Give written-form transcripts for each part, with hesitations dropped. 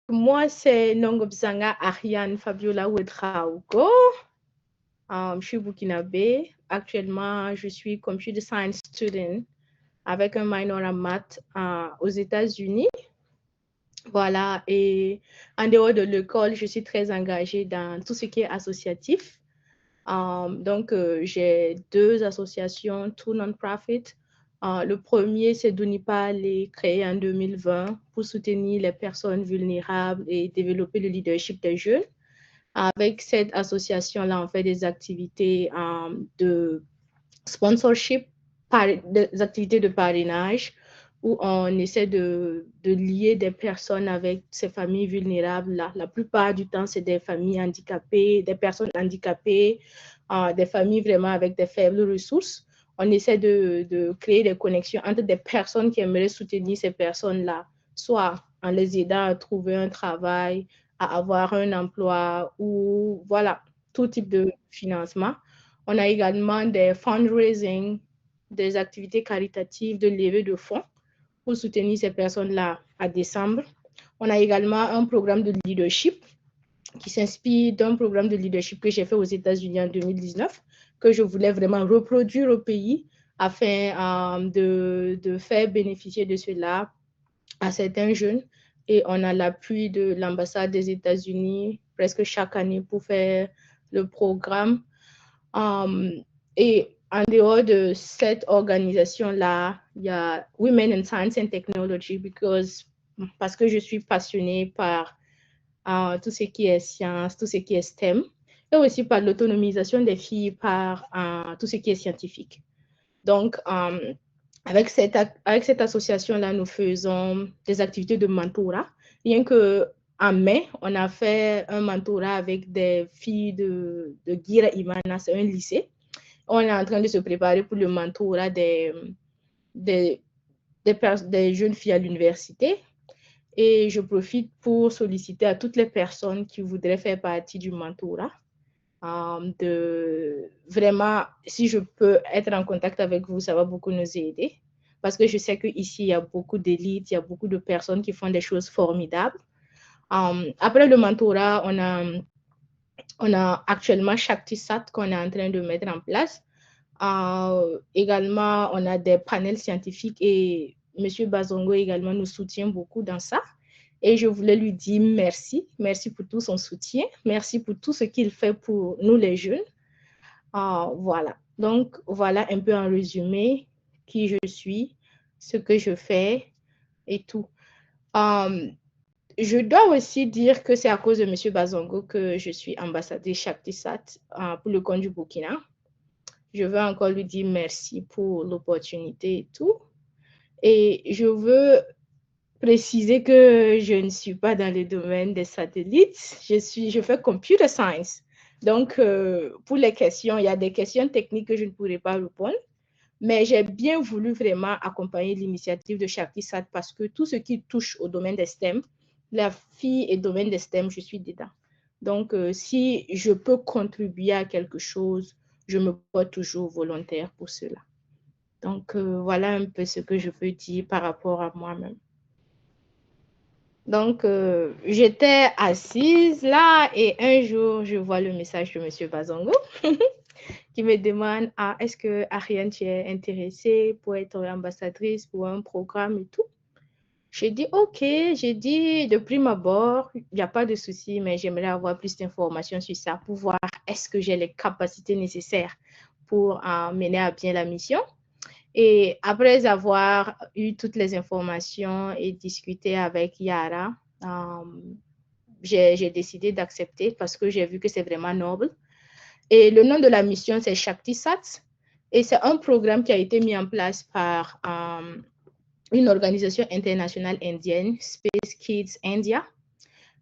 moi, c'est Nongobzanga Ariane Fabiola Ouedraogo. Je suis burkinabé. Actuellement, je suis computer science student avec un minor en maths aux États-Unis. Voilà, et en dehors de l'école, je suis très engagée dans tout ce qui est associatif. Donc, j'ai 2 associations, tout non-profit. Le premier, c'est Dunipal, créé en 2020 pour soutenir les personnes vulnérables et développer le leadership des jeunes. Avec cette association-là, on fait des activités de sponsorship, des activités de parrainage, où on essaie de lier des personnes avec ces familles vulnérables. La plupart du temps, c'est des familles handicapées, des personnes handicapées, des familles vraiment avec des faibles ressources. On essaie de créer des connexions entre des personnes qui aimeraient soutenir ces personnes-là, soit en les aidant à trouver un travail, à avoir un emploi ou voilà, tout type de financement. On a également des fundraising, des activités caritatives de levée de fonds pour soutenir ces personnes-là à décembre. On a également un programme de leadership qui s'inspire d'un programme de leadership que j'ai fait aux États-Unis en 2019, que je voulais vraiment reproduire au pays afin de faire bénéficier de cela à certains jeunes. Et on a l'appui de l'ambassade des États-Unis presque chaque année pour faire le programme. Et en dehors de cette organisation-là, il y a Women in Science and Technology parce que je suis passionnée par tout ce qui est science, tout ce qui est STEM, et aussi par l'autonomisation des filles par tout ce qui est scientifique. Donc, avec cette association-là, nous faisons des activités de mentorat. Rien qu'en mai, on a fait un mentorat avec des filles de Gira Imana, c'est un lycée. On est en train de se préparer pour le mentorat des jeunes filles à l'université. Et je profite pour solliciter à toutes les personnes qui voudraient faire partie du mentorat. Vraiment, si je peux être en contact avec vous, ça va beaucoup nous aider. Parce que je sais qu'ici, il y a beaucoup d'élites, il y a beaucoup de personnes qui font des choses formidables. Après le mentorat, on a actuellement Shaktisat qu'on est en train de mettre en place. Également, on a des panels scientifiques et M. Bazongo également nous soutient beaucoup dans ça. Et je voulais lui dire merci. Merci pour tout son soutien. Merci pour tout ce qu'il fait pour nous les jeunes. Voilà. Donc, voilà un peu en résumé qui je suis, ce que je fais et tout. Je dois aussi dire que c'est à cause de M. Bazongo que je suis ambassadrice Shaktisat pour le compte du Burkina. Je veux encore lui dire merci pour l'opportunité et tout. Et je veux préciser que je ne suis pas dans le domaine des satellites. Je fais computer science. Donc, pour les questions, il y a des questions techniques que je ne pourrais pas répondre. Mais j'ai bien voulu vraiment accompagner l'initiative de Shaktisat parce que tout ce qui touche au domaine des STEM, la fille et domaine des STEM, je suis dedans. Donc, si je peux contribuer à quelque chose, je me porte toujours volontaire pour cela. Donc, voilà un peu ce que je peux dire par rapport à moi-même. Donc, j'étais assise là et un jour, je vois le message de M. Bazongo qui me demande est-ce que Ariane, tu es intéressée pour être ambassadrice pour un programme et tout. J'ai dit OK, j'ai dit de prime abord, il n'y a pas de souci, mais j'aimerais avoir plus d'informations sur ça pour voir est-ce que j'ai les capacités nécessaires pour mener à bien la mission. Et après avoir eu toutes les informations et discuté avec Yara, j'ai décidé d'accepter parce que j'ai vu que c'est vraiment noble. Et le nom de la mission, c'est Shaktisat. Et c'est un programme qui a été mis en place par une organisation internationale indienne, Space Kids India.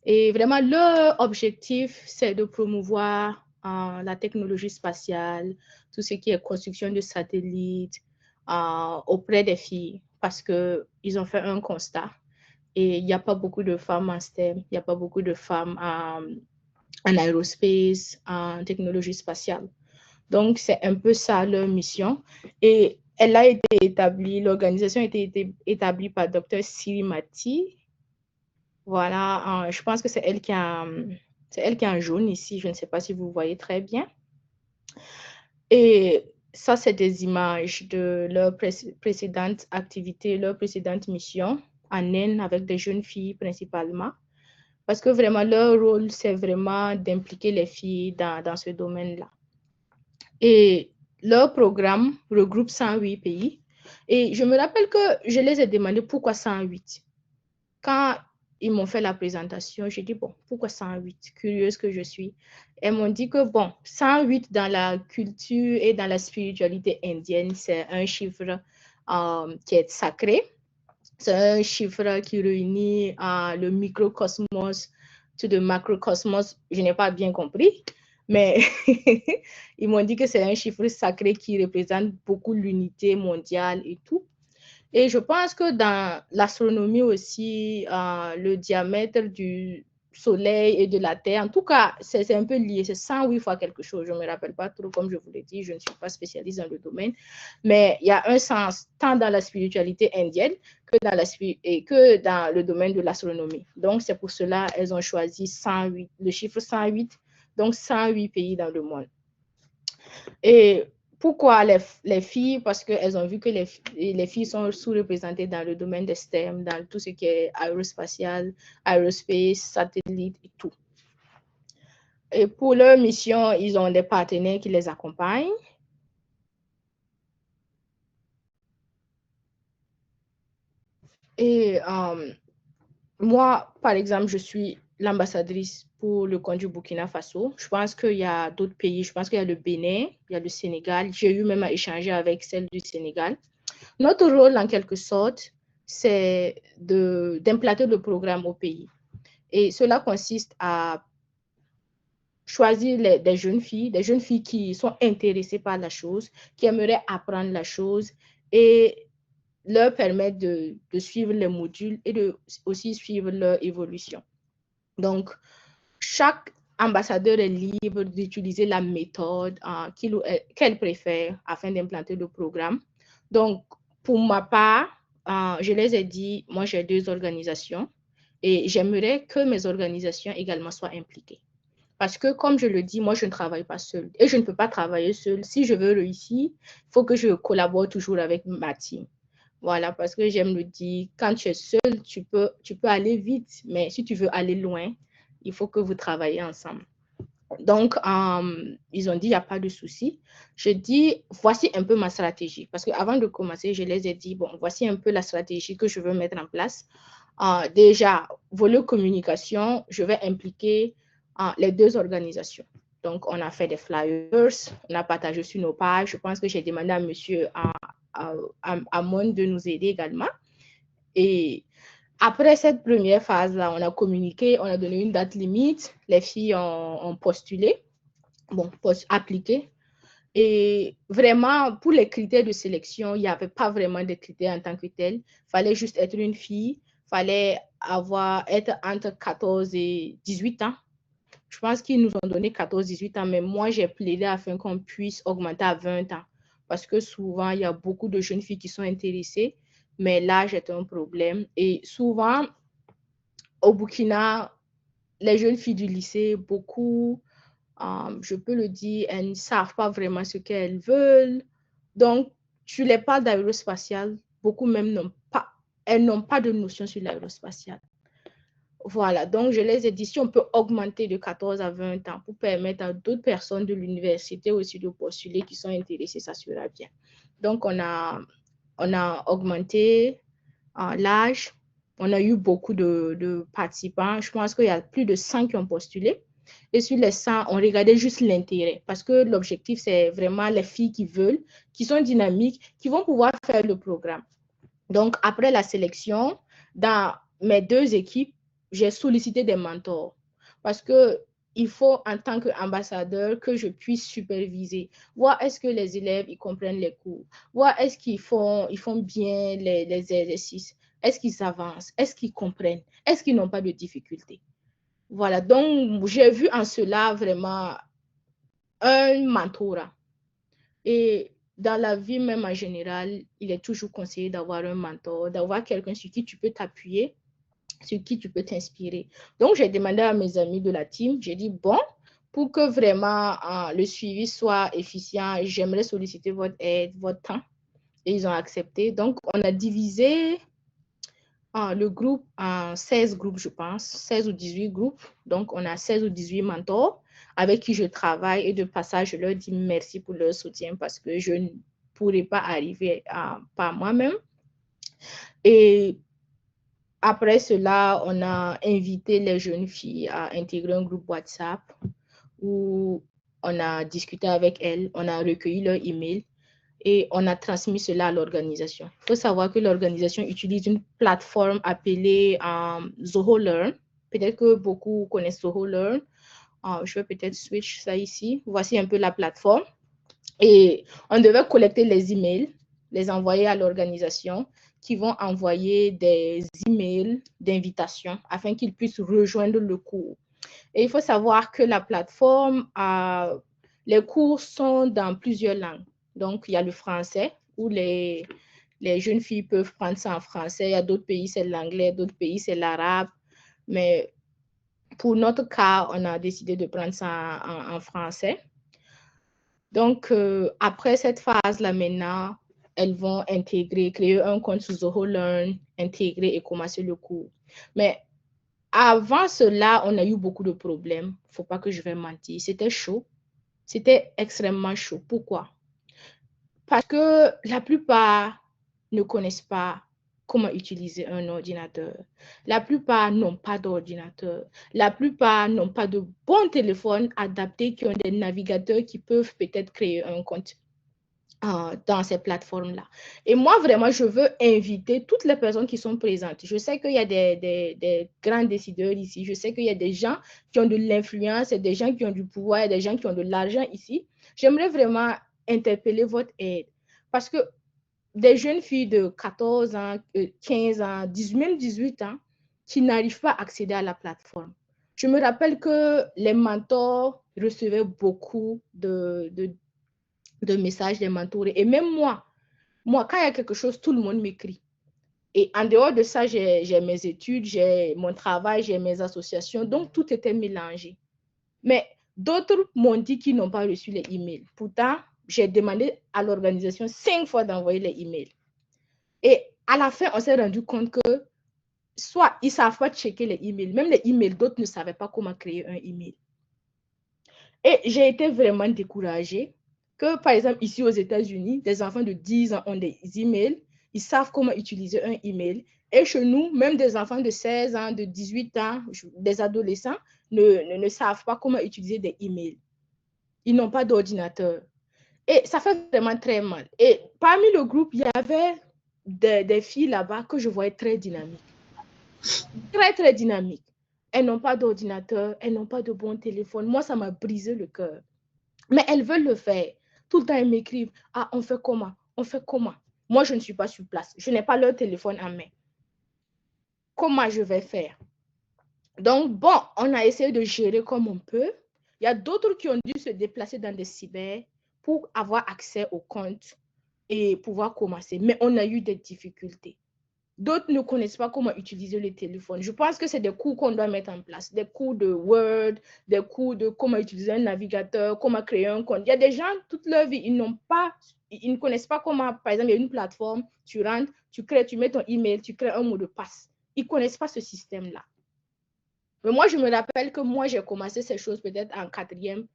Et vraiment, leur objectif, c'est de promouvoir la technologie spatiale, tout ce qui est construction de satellites auprès des filles, parce qu'ils ont fait un constat. Et il n'y a pas beaucoup de femmes en STEM, il n'y a pas beaucoup de femmes en aérospace, en technologie spatiale. Donc, c'est un peu ça leur mission. Et elle a été établie, l'organisation a été établie par Dr. Sirimati Voilà, je pense que c'est elle qui est en jaune ici. Je ne sais pas si vous voyez très bien. Et ça, c'est des images de leur précédente activité, leur précédente mission en Inde avec des jeunes filles principalement. Parce que vraiment, leur rôle, c'est vraiment d'impliquer les filles dans ce domaine-là. Et leur programme regroupe 108 pays. Et je me rappelle que je les ai demandé pourquoi 108. Quand ils m'ont fait la présentation, j'ai dit, bon, pourquoi 108? Curieuse que je suis. Elles m'ont dit que, bon, 108 dans la culture et dans la spiritualité indienne, c'est un chiffre qui est sacré. C'est un chiffre qui réunit le microcosmos to le macrocosmos. Je n'ai pas bien compris, mais ils m'ont dit que c'est un chiffre sacré qui représente beaucoup l'unité mondiale et tout. Et je pense que dans l'astronomie aussi, le diamètre du Soleil et de la Terre, en tout cas, c'est un peu lié. C'est 108 fois quelque chose. Je ne me rappelle pas trop, comme je vous l'ai dit, je ne suis pas spécialiste dans le domaine. Mais il y a un sens tant dans la spiritualité indienne que dans le domaine de l'astronomie. Donc, c'est pour cela qu'elles ont choisi 108, le chiffre 108, donc 108 pays dans le monde. Et pourquoi les filles? Parce qu'elles ont vu que les filles sont sous-représentées dans le domaine des STEM, dans tout ce qui est aérospatial, aérospace, satellite et tout. Et pour leur mission, ils ont des partenaires qui les accompagnent. Et moi, par exemple, je suis l'ambassadrice pour le compte du Burkina Faso. Je pense qu'il y a d'autres pays. Je pense qu'il y a le Bénin, il y a le Sénégal. J'ai eu même à échanger avec celle du Sénégal. Notre rôle, en quelque sorte, c'est d'implanter le programme au pays. Et cela consiste à choisir des jeunes filles qui sont intéressées par la chose, qui aimeraient apprendre la chose et leur permettre de suivre les modules et de aussi suivre leur évolution. Donc, chaque ambassadeur est libre d'utiliser la méthode qu'elle préfère afin d'implanter le programme. Donc, pour ma part, je les ai dit, moi j'ai 2 organisations et j'aimerais que mes organisations également soient impliquées. Parce que, comme je le dis, moi je ne travaille pas seule et je ne peux pas travailler seule. Si je veux réussir, il faut que je collabore toujours avec ma team. Voilà, parce que j'aime le dire, quand tu es seul, tu peux aller vite, mais si tu veux aller loin, il faut que vous travaillez ensemble. Donc, ils ont dit, il n'y a pas de souci. Je dis, voici un peu ma stratégie. Parce qu'avant de commencer, je les ai dit, bon, voici un peu la stratégie que je veux mettre en place. Déjà, volet communication, je vais impliquer les 2 organisations. Donc, on a fait des flyers, on a partagé sur nos pages. Je pense que j'ai demandé à monsieur Amon de nous aider également. Et après cette première phase-là, on a communiqué, on a donné une date limite. Les filles ont postulé, appliqué. Et vraiment, pour les critères de sélection, il n'y avait pas vraiment de critères en tant que tel. Il fallait juste être une fille, il fallait être entre 14 et 18 ans. Je pense qu'ils nous ont donné 14-18 ans, mais moi, j'ai plaidé afin qu'on puisse augmenter à 20 ans. Parce que souvent, il y a beaucoup de jeunes filles qui sont intéressées, mais l'âge est un problème. Et souvent, au Burkina, les jeunes filles du lycée, beaucoup, je peux le dire, elles ne savent pas vraiment ce qu'elles veulent. Donc, tu les parles d'aérospatial, beaucoup même elles n'ont pas de notion sur l'aérospatial. Voilà, donc je les ai dit, si on peut augmenter de 14 à 20 ans pour permettre à d'autres personnes de l'université aussi de postuler qui sont intéressées, ça sera bien. Donc, on a augmenté l'âge. On a eu beaucoup de participants. Je pense qu'il y a plus de 100 qui ont postulé. Et sur les 100, on regardait juste l'intérêt parce que l'objectif, c'est vraiment les filles qui veulent, qui sont dynamiques, qui vont pouvoir faire le programme. Donc, après la sélection, dans mes 2 équipes, j'ai sollicité des mentors parce que il faut, en tant qu'ambassadeur, que je puisse superviser, voir est-ce que les élèves ils comprennent les cours, voir est-ce qu'ils font bien les exercices, est-ce qu'ils avancent, est-ce qu'ils comprennent, est-ce qu'ils n'ont pas de difficultés. Voilà, donc j'ai vu en cela vraiment un mentorat. Et dans la vie même en général, il est toujours conseillé d'avoir un mentor, d'avoir quelqu'un sur qui tu peux t'appuyer sur qui tu peux t'inspirer. Donc, j'ai demandé à mes amis de la team, j'ai dit, bon, pour que vraiment le suivi soit efficient, j'aimerais solliciter votre aide, votre temps. Et ils ont accepté. Donc, on a divisé le groupe en 16 groupes, je pense, 16 ou 18 groupes. Donc, on a 16 ou 18 mentors avec qui je travaille et de passage, je leur dis merci pour leur soutien parce que je ne pourrais pas arriver par moi-même. Et après cela, on a invité les jeunes filles à intégrer un groupe WhatsApp où on a discuté avec elles, on a recueilli leur email et on a transmis cela à l'organisation. Il faut savoir que l'organisation utilise une plateforme appelée Zoho Learn. Peut-être que beaucoup connaissent Zoho Learn. Je vais peut-être switch ça ici. Voici un peu la plateforme. Et on devait collecter les emails, les envoyer à l'organisation qui vont envoyer des emails d'invitation afin qu'ils puissent rejoindre le cours. Et il faut savoir que la plateforme, les cours sont dans plusieurs langues. Donc, il y a le français où les jeunes filles peuvent prendre ça en français. Il y a d'autres pays, c'est l'anglais, d'autres pays, c'est l'arabe. Mais pour notre cas, on a décidé de prendre ça en français. Donc, après cette phase-là, maintenant, elles vont intégrer, créer un compte sur Zoho Learn, intégrer et commencer le cours. Mais avant cela, on a eu beaucoup de problèmes. Il ne faut pas que je vais mentir. C'était chaud. C'était extrêmement chaud. Pourquoi? Parce que la plupart ne connaissent pas comment utiliser un ordinateur. La plupart n'ont pas d'ordinateur. La plupart n'ont pas de bons téléphones adaptés qui ont des navigateurs qui peuvent peut-être créer un compte dans ces plateformes-là. Et moi, vraiment, je veux inviter toutes les personnes qui sont présentes. Je sais qu'il y a des grands décideurs ici. Je sais qu'il y a des gens qui ont de l'influence, des gens qui ont du pouvoir, et des gens qui ont de l'argent ici. J'aimerais vraiment interpeller votre aide. Parce que des jeunes filles de 14 ans, 15 ans, 18, même 18 ans, qui n'arrivent pas à accéder à la plateforme. Je me rappelle que les mentors recevaient beaucoup de messages des mentorés. Et même moi, quand il y a quelque chose, tout le monde m'écrit. Et en dehors de ça, j'ai mes études, j'ai mon travail, j'ai mes associations. Donc, tout était mélangé. Mais d'autres m'ont dit qu'ils n'ont pas reçu les emails. Pourtant, j'ai demandé à l'organisation 5 fois d'envoyer les emails. Et à la fin, on s'est rendu compte que soit ils ne savent pas checker les emails, même les emails, d'autres ne savaient pas comment créer un email. Et j'ai été vraiment découragée que, par exemple, ici aux États-Unis, des enfants de 10 ans ont des emails, ils savent comment utiliser un email. Et chez nous, même des enfants de 16 ans, de 18 ans, des adolescents ne savent pas comment utiliser des emails. Ils n'ont pas d'ordinateur. Et ça fait vraiment très mal. Et parmi le groupe, il y avait des filles là-bas que je voyais très dynamiques. Très, très dynamiques. Elles n'ont pas d'ordinateur, elles n'ont pas de bon téléphone. Moi, ça m'a brisé le cœur. Mais elles veulent le faire. Tout le temps, elles m'écrivent, ah, on fait comment? On fait comment? Moi, je ne suis pas sur place. Je n'ai pas leur téléphone en main. Comment je vais faire? Donc, bon, on a essayé de gérer comme on peut. Il y a d'autres qui ont dû se déplacer dans des cyber pour avoir accès au compte et pouvoir commencer. Mais on a eu des difficultés. D'autres ne connaissent pas comment utiliser le téléphone. Je pense que c'est des cours qu'on doit mettre en place, des cours de Word, des cours de comment utiliser un navigateur, comment créer un compte. Il y a des gens, toute leur vie, ils ne connaissent pas comment, par exemple, il y a une plateforme, tu rentres, tu mets ton email, tu crées un mot de passe. Ils ne connaissent pas ce système-là. Mais moi, je me rappelle que moi, j'ai commencé ces choses peut-être en 4e.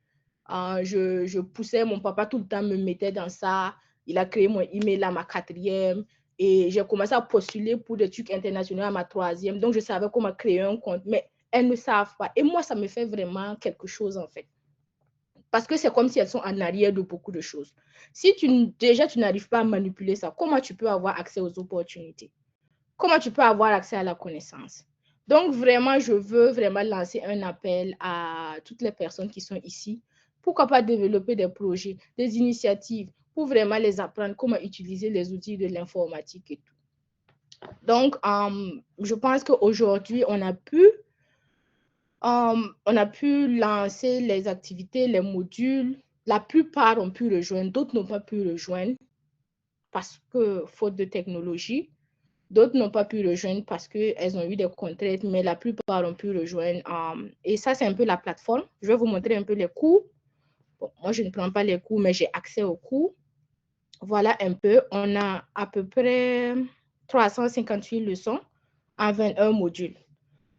Je poussais, mon papa tout le temps me mettait dans ça. Il a créé mon email à ma 4e. Et j'ai commencé à postuler pour des trucs internationaux à ma 3e. Donc, je savais comment créer un compte. Mais elles ne savent pas. Et moi, ça me fait vraiment quelque chose, en fait. Parce que c'est comme si elles sont en arrière de beaucoup de choses. Si déjà, tu n'arrives pas à manipuler ça, comment tu peux avoir accès aux opportunités? Comment tu peux avoir accès à la connaissance? Donc, vraiment, je veux vraiment lancer un appel à toutes les personnes qui sont ici. Pourquoi pas développer des projets, des initiatives pour vraiment les apprendre comment utiliser les outils de l'informatique et tout. Donc, je pense qu'aujourd'hui, on a pu lancer les activités, les modules. La plupart ont pu rejoindre, d'autres n'ont pas pu rejoindre parce que faute de technologie. D'autres n'ont pas pu rejoindre parce qu'elles ont eu des contraintes, mais la plupart ont pu rejoindre. Et ça, c'est un peu la plateforme. Je vais vous montrer un peu les cours. Bon, moi, je ne prends pas les cours, mais j'ai accès aux cours. Voilà un peu. On a à peu près 358 leçons en 21 modules.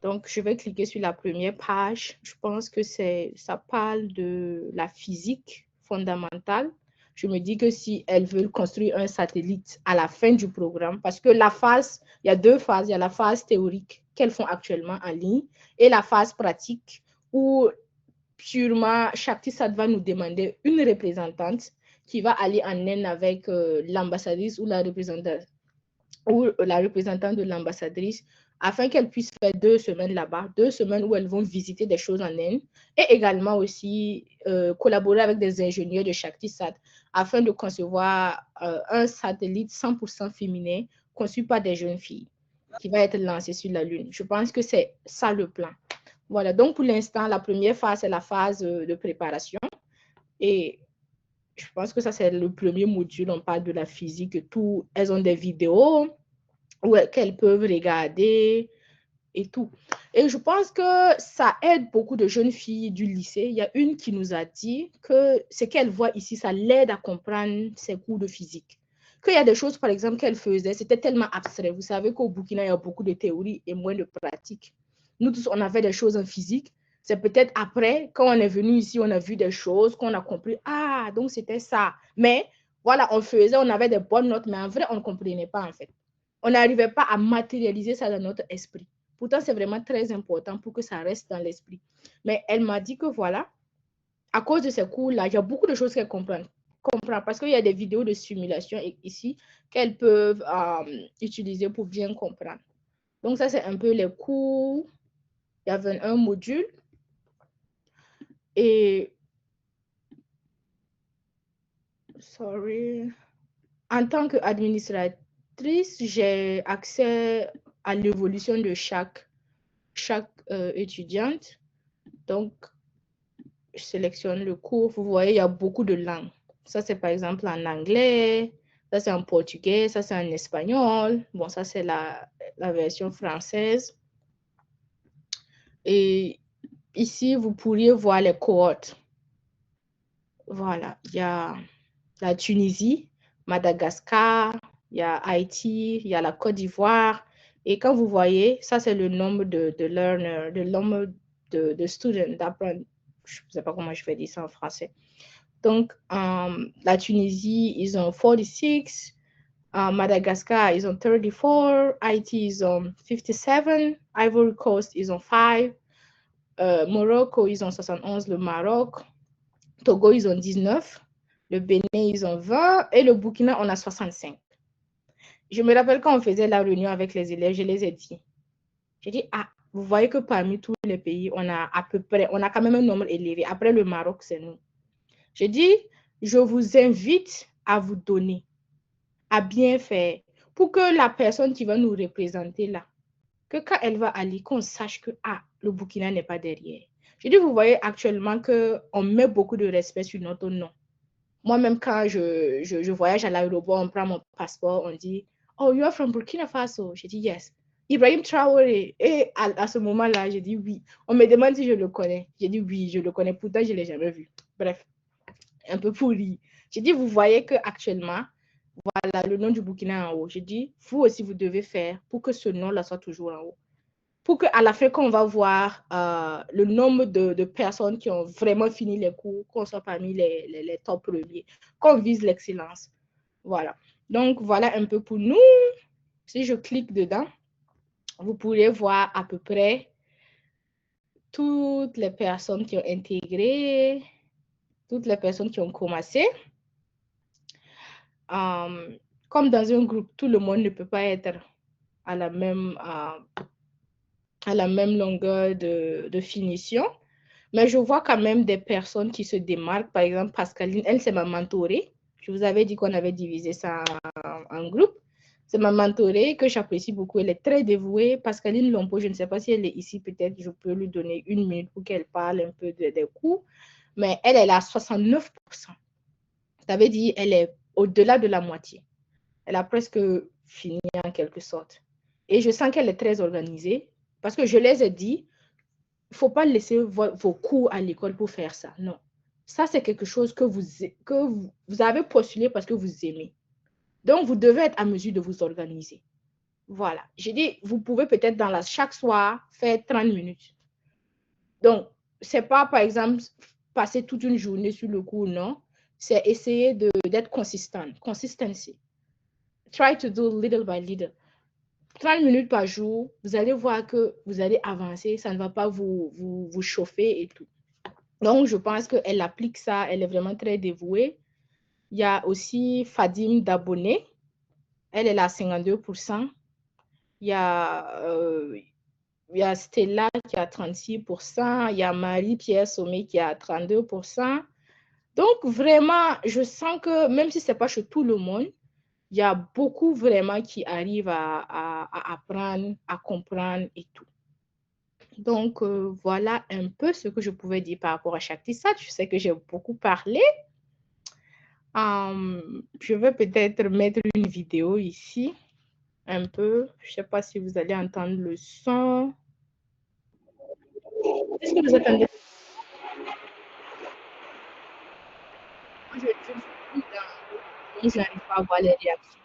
Donc, je vais cliquer sur la première page. Je pense que ça parle de la physique fondamentale. Je me dis que si elles veulent construire un satellite à la fin du programme, parce que la phase, il y a deux phases. Il y a la phase théorique qu'elles font actuellement en ligne et la phase pratique où purement Shaktisat va nous demander une représentante qui va aller en Inde avec l'ambassadrice ou la représentante de l'ambassadrice afin qu'elle puisse faire 2 semaines là-bas, 2 semaines où elles vont visiter des choses en Inde et également aussi collaborer avec des ingénieurs de Shaktisat afin de concevoir un satellite 100% féminin conçu par des jeunes filles qui va être lancé sur la Lune. Je pense que c'est ça le plan. Voilà, donc pour l'instant, la première phase, c'est la phase de préparation. Et je pense que ça, c'est le premier module. On parle de la physique et tout. Elles ont des vidéos qu'elles peuvent regarder et tout. Et je pense que ça aide beaucoup de jeunes filles du lycée. Il y a une qui nous a dit que ce qu'elle voit ici, ça l'aide à comprendre ses cours de physique. Qu'il y a des choses, par exemple, qu'elle faisait, c'était tellement abstrait. Vous savez qu'au Burkina, il y a beaucoup de théorie et moins de pratique. Nous tous, on avait des choses en physique. C'est peut-être après, quand on est venu ici, on a vu des choses qu'on a compris. Ah, donc c'était ça. Mais voilà, on faisait, on avait des bonnes notes, mais en vrai, on ne comprenait pas en fait. On n'arrivait pas à matérialiser ça dans notre esprit. Pourtant, c'est vraiment très important pour que ça reste dans l'esprit. Mais elle m'a dit que voilà, à cause de ces cours-là, il y a beaucoup de choses qu'elle comprend parce qu'il y a des vidéos de simulation ici qu'elles peuvent utiliser pour bien comprendre. Donc, ça, c'est un peu les cours. Il y avait un module. Et, en tant qu'administratrice, j'ai accès à l'évolution de chaque étudiante. Donc, je sélectionne le cours. Vous voyez, il y a beaucoup de langues. Ça, c'est par exemple en anglais. Ça, c'est en portugais. Ça, c'est en espagnol. Bon, ça, c'est la version française. Et ici, vous pourriez voir les cohortes. Voilà, il y a la Tunisie, Madagascar, il y a Haïti, il y a la Côte d'Ivoire. Et quand vous voyez, ça, c'est le nombre de learners, le nombre de students, d'apprenants. Je ne sais pas comment je vais dire ça en français. Donc, la Tunisie, ils ont 46. Madagascar, ils ont 34. Haïti, ils ont 57. Ivory Coast, ils ont 5. Morocco, ils ont 71. Le Maroc. Togo, ils ont 19. Le Bénin, ils ont 20. Et le Burkina, on a 65. Je me rappelle quand on faisait la réunion avec les élèves, je les ai dit. J'ai dit, ah, vous voyez que parmi tous les pays, on a à peu près, on a quand même un nombre élevé. Après le Maroc, c'est nous. J'ai dit, je vous invite à vous donner, à bien faire, pour que la personne qui va nous représenter là, que quand elle va aller, qu'on sache que ah, le Burkina n'est pas derrière. J'ai dit, vous voyez actuellement qu'on met beaucoup de respect sur notre nom. Moi-même, quand je voyage à l'aéroport, on prend mon passeport, on dit, oh, you are from Burkina Faso. J'ai dit, yes. Ibrahim Traoré. Et à ce moment-là, j'ai dit oui. On me demande si je le connais. J'ai dit oui, je le connais. Pourtant, je ne l'ai jamais vu. Bref, un peu pourri. J'ai dit, vous voyez qu'actuellement, voilà le nom du Burkina en haut. J'ai dit, vous aussi, vous devez faire pour que ce nom-là soit toujours en haut. Pour qu'à la fin, quand on va voir le nombre de personnes qui ont vraiment fini les cours, qu'on soit parmi les top premiers, qu'on vise l'excellence. Voilà. Donc, voilà un peu pour nous. Si je clique dedans, vous pourrez voir à peu près toutes les personnes qui ont intégré, toutes les personnes qui ont commencé. Comme dans un groupe, tout le monde ne peut pas être à la même longueur de finition. Mais je vois quand même des personnes qui se démarquent. Par exemple, Pascaline, elle, c'est ma mentorée. Je vous avais dit qu'on avait divisé ça en groupe. C'est ma mentorée que j'apprécie beaucoup. Elle est très dévouée. Pascaline Lompo, je ne sais pas si elle est ici. Peut-être je peux lui donner 1 minute pour qu'elle parle un peu des cours. Mais elle est à 69%. Ça veut dire qu'elle est au-delà de la moitié. Elle a presque fini en quelque sorte. Et je sens qu'elle est très organisée parce que je les ai dit, il ne faut pas laisser vos cours à l'école pour faire ça. Non. Ça, c'est quelque chose que vous avez postulé parce que vous aimez. Donc, vous devez être à mesure de vous organiser. Voilà. J'ai dit, vous pouvez peut-être chaque soir faire 30 minutes. Donc, ce n'est pas, par exemple, passer toute une journée sur le cours, non. C'est essayer d'être consistant. Consistency. Try to do little by little. 30 minutes par jour, vous allez voir que vous allez avancer, ça ne va pas vous chauffer et tout. Donc, je pense qu'elle applique ça, elle est vraiment très dévouée. Il y a aussi Fadim Dabonné, elle est à 52%. Il y a Stella qui a 36%, il y a Marie-Pierre Sommet qui a 32%. Donc, vraiment, je sens que même si ce n'est pas chez tout le monde, il y a beaucoup vraiment qui arrivent à apprendre, à comprendre et tout. Donc, voilà un peu ce que je pouvais dire par rapport à chaque TISAT. Je sais que j'ai beaucoup parlé. Je vais peut-être mettre une vidéo ici, un peu. Je ne sais pas si vous allez entendre le son. Est-ce que vous entendez? Je n'arrive pas à voir les réactions.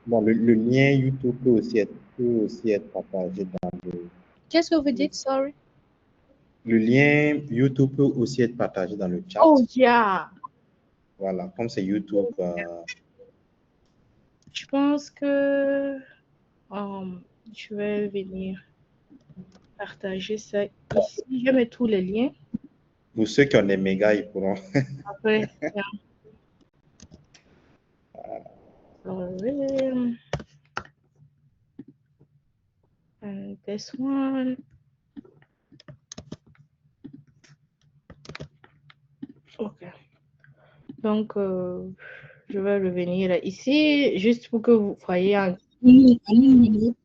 Bon, le lien YouTube peut aussi être partagé dans le... Qu'est-ce que vous dites? Sorry. Le lien YouTube peut aussi être partagé dans le chat. Oh, yeah. Voilà, comme c'est YouTube. Je pense que je vais venir partager ça ici. Je mets tous les liens. Pour ceux qui ont des mégas, ils pourront. Après, yeah. And this one. OK. Donc, je vais revenir ici juste pour que vous voyez en une minute.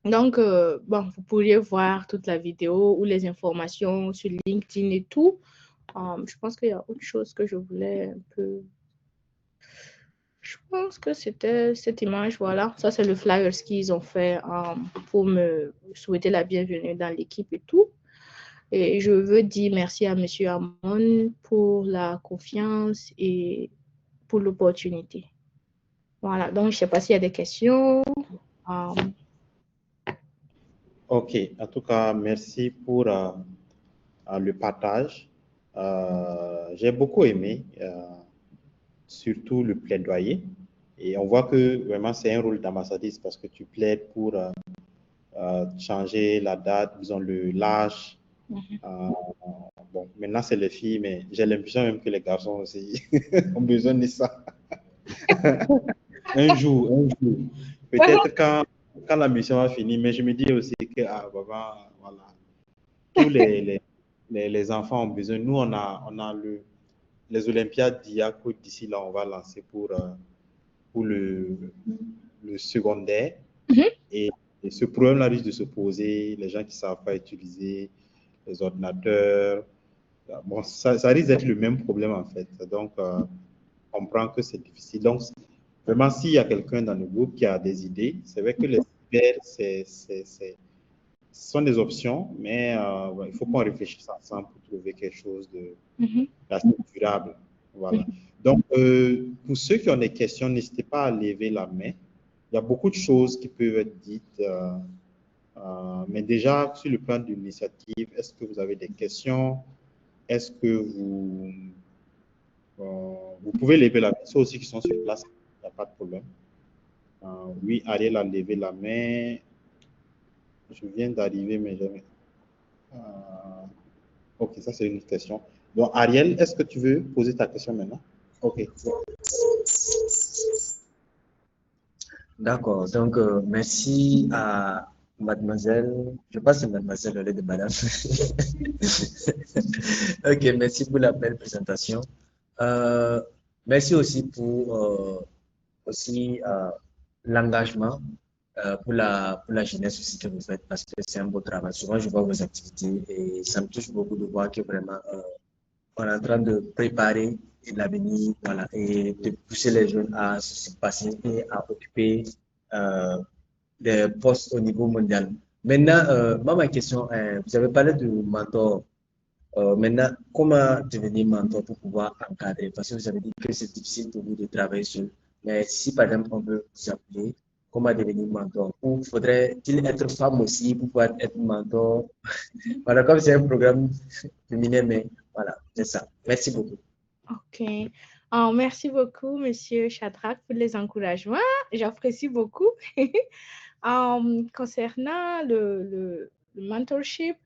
Donc, bon, vous pourriez voir toute la vidéo ou les informations sur LinkedIn et tout. Je pense qu'il y a autre chose que je voulais un peu... Je pense que c'était cette image, voilà. Ça, c'est le flyer qu'ils ont fait pour me souhaiter la bienvenue dans l'équipe et tout. Et je veux dire merci à M. Amon pour la confiance et pour l'opportunité. Voilà, donc je ne sais pas s'il y a des questions. OK, en tout cas, merci pour le partage. J'ai beaucoup aimé, surtout le plaidoyer. Et on voit que vraiment c'est un rôle d'ambassadrice parce que tu plaides pour changer la date, disons l'âge. Bon, maintenant c'est les filles, mais j'ai l'impression même que les garçons aussi ont besoin de ça. Un jour. Peut-être quand la mission va finir, mais je me dis aussi que voilà, tous les enfants ont besoin. Nous, on a les Olympiades d'IACO d'ici là, on va lancer pour le secondaire. Et ce problème-là risque de se poser, les gens qui ne savent pas utiliser les ordinateurs. Bon, ça risque d'être le même problème en fait. Donc, on comprend que c'est difficile. Donc, vraiment, s'il y a quelqu'un dans le groupe qui a des idées, c'est vrai que les cyber, ce sont des options, mais il faut qu'on réfléchisse ensemble pour trouver quelque chose d'assez durable. Voilà. Donc, pour ceux qui ont des questions, n'hésitez pas à lever la main. Il y a beaucoup de choses qui peuvent être dites. Mais déjà, sur le plan de l'initiative, est-ce que vous avez des questions? Est-ce que vous pouvez lever la main? Ceux aussi qui sont sur place, il n'y a pas de problème. Oui, Ariel a levé la main. Je viens d'arriver, mais jamais. Ok, ça c'est une question. Donc, Ariel, est-ce que tu veux poser ta question maintenant? Ok. D'accord. Donc, merci à mademoiselle. Je passe à mademoiselle au lieu de madame. Ok, merci pour la belle présentation. Euh, Merci aussi pour aussi l'engagement pour la jeunesse aussi que vous faites parce que c'est un beau travail. Souvent, je vois vos activités et ça me touche beaucoup de voir que vraiment on est en train de préparer l'avenir, voilà, et de pousser les jeunes à se passer et à occuper euh, des postes au niveau mondial. Maintenant, moi, ma question est, vous avez parlé de mentor. Maintenant, comment devenir mentor pour pouvoir encadrer? Parce que vous avez dit que c'est difficile pour vous de travailler seul. Mais si, par exemple, on veut vous appeler, comment devenir mentor? Ou faudrait-il être femme aussi pour pouvoir être mentor? Voilà, comme c'est un programme féminin, mais voilà, c'est ça. Merci beaucoup. OK. Merci beaucoup, Monsieur Shadrach, pour les encouragements. J'apprécie beaucoup. Concernant le mentorship,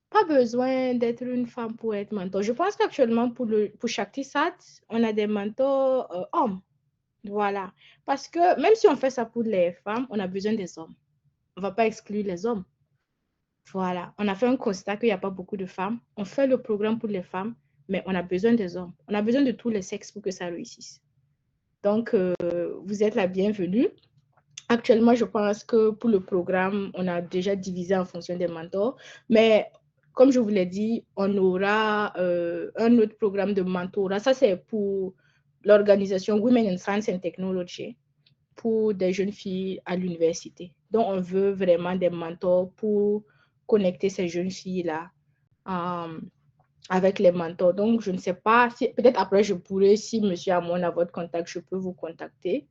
pas besoin d'être une femme pour être mentor. Je pense qu'actuellement, pour chaque TISAT, on a des mentors hommes. Voilà. Parce que même si on fait ça pour les femmes, on a besoin des hommes. On ne va pas exclure les hommes. Voilà. On a fait un constat qu'il n'y a pas beaucoup de femmes. On fait le programme pour les femmes, mais on a besoin des hommes. On a besoin de tous les sexes pour que ça réussisse. Donc, vous êtes la bienvenue. Actuellement, je pense que pour le programme, on a déjà divisé en fonction des mentors. Mais comme je vous l'ai dit, on aura un autre programme de mentorat. Ça, c'est pour l'organisation Women in Science and Technology pour des jeunes filles à l'université. Donc, on veut vraiment des mentors pour connecter ces jeunes filles-là avec les mentors. Donc, je ne sais pas si peut-être après, je pourrais, si monsieur Amon a votre contact, je peux vous contacter.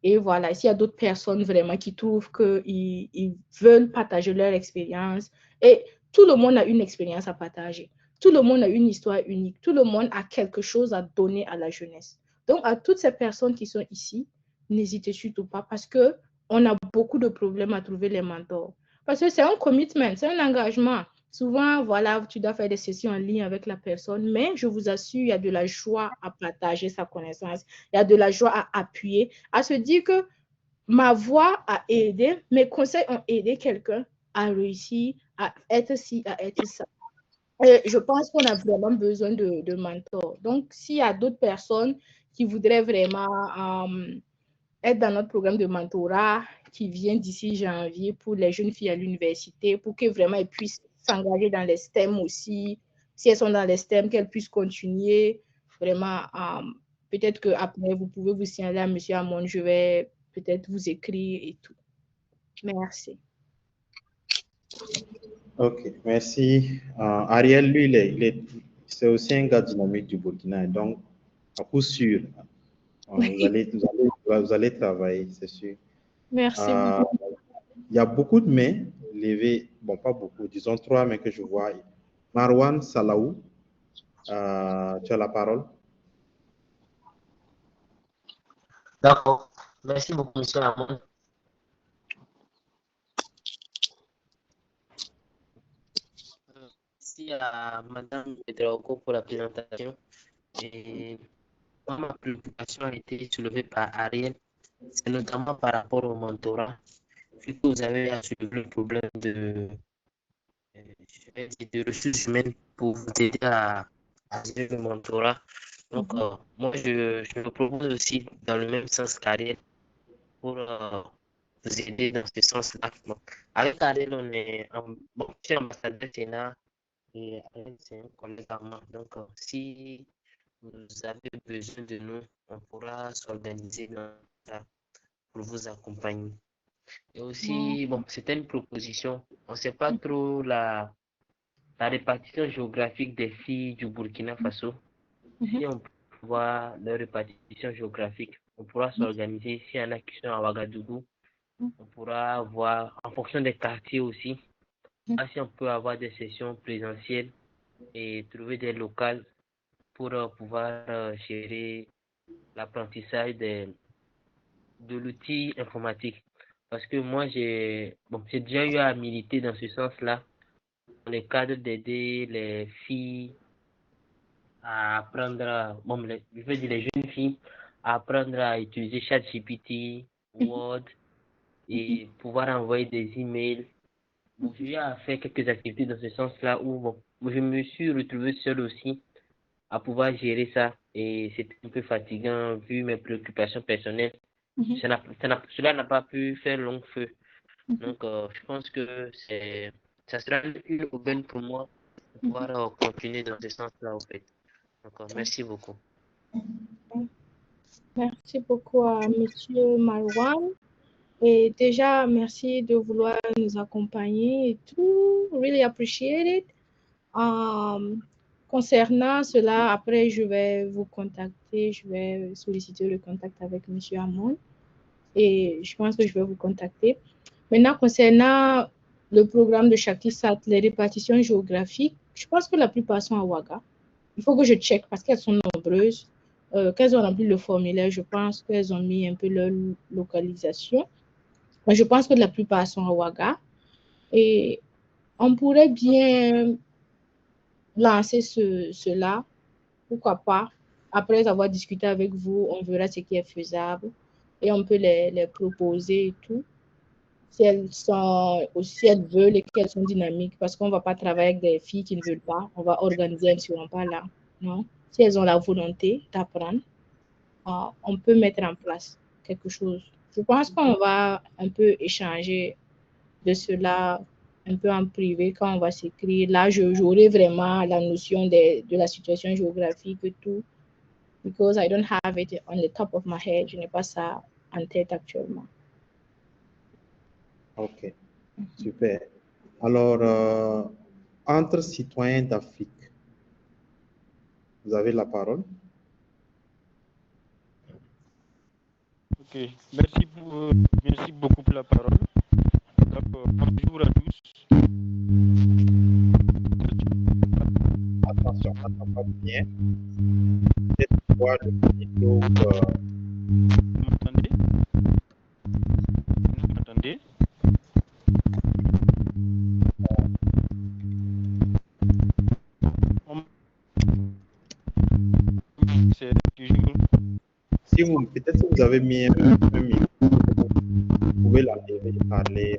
Et voilà, s'il y a d'autres personnes vraiment qui trouvent qu'ils veulent partager leur expérience, et tout le monde a une expérience à partager, tout le monde a une histoire unique, tout le monde a quelque chose à donner à la jeunesse. Donc, à toutes ces personnes qui sont ici, n'hésitez surtout pas parce qu'on a beaucoup de problèmes à trouver les mentors. Parce que c'est un commitment, c'est un engagement. Souvent, voilà, tu dois faire des sessions en ligne avec la personne, mais je vous assure, il y a de la joie à partager sa connaissance, il y a de la joie à appuyer, à se dire que ma voix a aidé, mes conseils ont aidé quelqu'un à réussir, à être ci, à être ça. Et je pense qu'on a vraiment besoin de mentors. Donc, s'il y a d'autres personnes qui voudraient vraiment être dans notre programme de mentorat qui vient d'ici janvier pour les jeunes filles à l'université, pour que vraiment elles puissent s'engager dans les STEM aussi. Si elles sont dans les STEM, qu'elles puissent continuer. Vraiment, peut-être qu'après, vous pouvez vous signaler à M. Amon, je vais peut-être vous écrire et tout. Merci. Ok, merci. Ariel, lui, c'est aussi un gars dynamique du Burkina. Donc, à coup sûr, vous allez travailler, c'est sûr. Merci Euh, beaucoup. Il y a beaucoup de mains levées, bon, pas beaucoup, disons trois mains que je vois. Marwan Salaou, tu as la parole. D'accord. Merci beaucoup, monsieur Amon. Merci à Madame Pedrogo pour la présentation. Et moi, ma préoccupation a été soulevée par Ariel. C'est notamment par rapport au mentorat. Vu que vous avez à soulever le problème de ressources humaines pour vous aider à gérer le mentorat. Donc, moi, je me propose aussi dans le même sens qu'Ariel pour vous aider dans ce sens-là. Bon, avec Ariel, on est bon, je suis ambassadeur Sénat et Ariel, c'est un collègue à moi. Donc, si vous avez besoin de nous, on pourra s'organiser dans ça pour vous accompagner. Et aussi, bon, c'était une proposition. On ne sait pas trop la répartition géographique des filles du Burkina Faso. Si on peut voir leur répartition géographique, on pourra s'organiser. S'il y en a qui sont à Ouagadougou, on pourra voir en fonction des quartiers aussi. Si on peut avoir des sessions présentielles et trouver des locales pour pouvoir gérer l'apprentissage de l'outil informatique. Parce que moi, j'ai déjà eu à militer dans ce sens-là. le cadre d'aider les filles à apprendre, je veux dire les jeunes filles, à apprendre à utiliser ChatGPT, Word et pouvoir envoyer des emails. Bon, j'ai fait quelques activités dans ce sens-là où bon, je me suis retrouvé seul aussi à pouvoir gérer ça et c'était un peu fatigant vu mes préoccupations personnelles. Cela n'a pas pu faire long feu. Donc, je pense que ça sera une aubaine pour moi de pouvoir continuer dans ce sens-là, en fait. Donc, merci beaucoup. Merci beaucoup à Monsieur Marwan. Et déjà, merci de vouloir nous accompagner et tout. Really appreciate it. Concernant cela, après, je vais vous contacter. Je vais solliciter le contact avec Monsieur Amon. Et je pense que je vais vous contacter. Maintenant, concernant le programme de Shakti-Sat, les répartitions géographiques, je pense que la plupart sont à Ouaga. Il faut que je check parce qu'elles sont nombreuses. Qu'elles ont rempli le formulaire, je pense qu'elles ont mis un peu leur localisation. Mais je pense que la plupart sont à Ouaga. Et on pourrait bien lancer cela. Pourquoi pas? Après avoir discuté avec vous, on verra ce qui est faisable et on peut les proposer et tout. Si elles veulent et qu'elles sont dynamiques, parce qu'on ne va pas travailler avec des filles qui ne veulent pas, on va organiser, elles ne seront pas là. Non? Si elles ont la volonté d'apprendre, on peut mettre en place quelque chose. Je pense qu'on va un peu échanger de cela un peu en privé quand on va s'écrire. Là, j'aurai vraiment la notion de la situation géographique et tout, because I don't have it on the top of my head. Je n'ai pas ça en tête actuellement. Ok, super. Alors, entre citoyens d'Afrique, vous avez la parole. Ok, merci beaucoup pour la parole. Donc, bonjour à tous. Attention, attends pas bien. Peut-être voir le micro. Vous m'entendez? Vous m'entendez? C'est toujours. Si vous, peut-être si vous avez mis un micro, vous pouvez l'enlever et parler.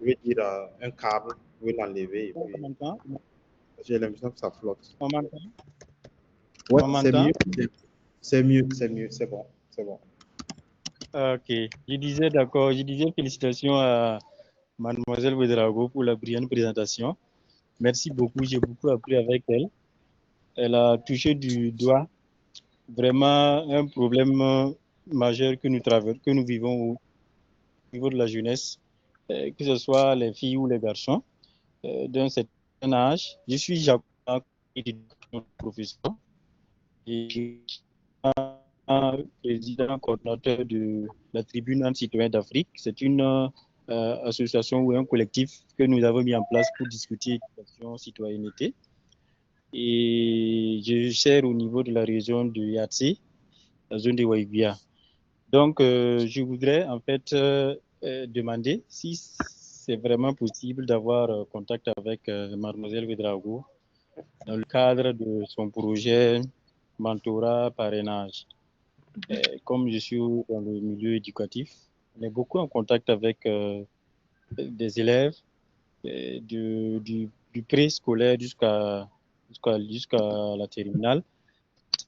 Je veux dire un câble, vous pouvez l'enlever et On puis m'entend? j'ai l'impression que ça flotte. On m'entend? Ouais, On c'est m'entend? mieux, c'est mieux, c'est mieux, c'est bon, c'est bon. Ok, je disais félicitations à Mademoiselle Ouedraogo pour la brillante présentation. Merci beaucoup, j'ai beaucoup appris avec elle. Elle a touché du doigt vraiment un problème majeur que nous vivons au niveau de la jeunesse, que ce soit les filles ou les garçons d'un certain âge. Je suis Jacques, professeur, et je suis président coordinateur de la Tribune Citoyen d'Afrique. C'est une association ou un collectif que nous avons mis en place pour discuter éducation, citoyenneté. Et je sers au niveau de la région de Yatsé, la zone de Waïguia. Donc, je voudrais en fait demander si c'est vraiment possible d'avoir contact avec Mademoiselle Ouedraogo dans le cadre de son projet mentorat parrainage. Comme je suis dans le milieu éducatif, on est beaucoup en contact avec des élèves du préscolaire jusqu'à la terminale.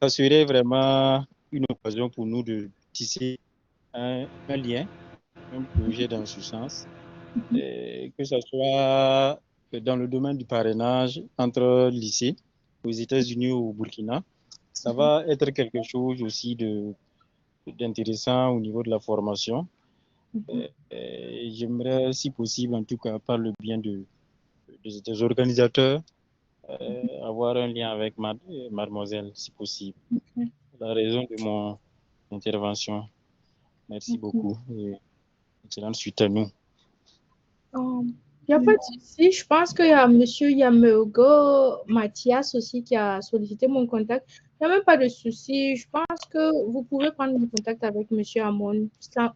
Ça serait vraiment une occasion pour nous de tisser un lien, un projet dans ce sens, que ce soit dans le domaine du parrainage entre lycées aux États-Unis ou au Burkina. Ça va être quelque chose aussi d'intéressant au niveau de la formation. J'aimerais, si possible, en tout cas, par le bien des organisateurs, avoir un lien avec mademoiselle, si possible. La raison de mon intervention. Merci beaucoup et excellente suite à nous. Il n'y a pas de souci. Je pense qu'il y a M. Yameogo Mathias aussi qui a sollicité mon contact. Il n'y a même pas de souci. Je pense que vous pouvez prendre mon contact avec M. Amon.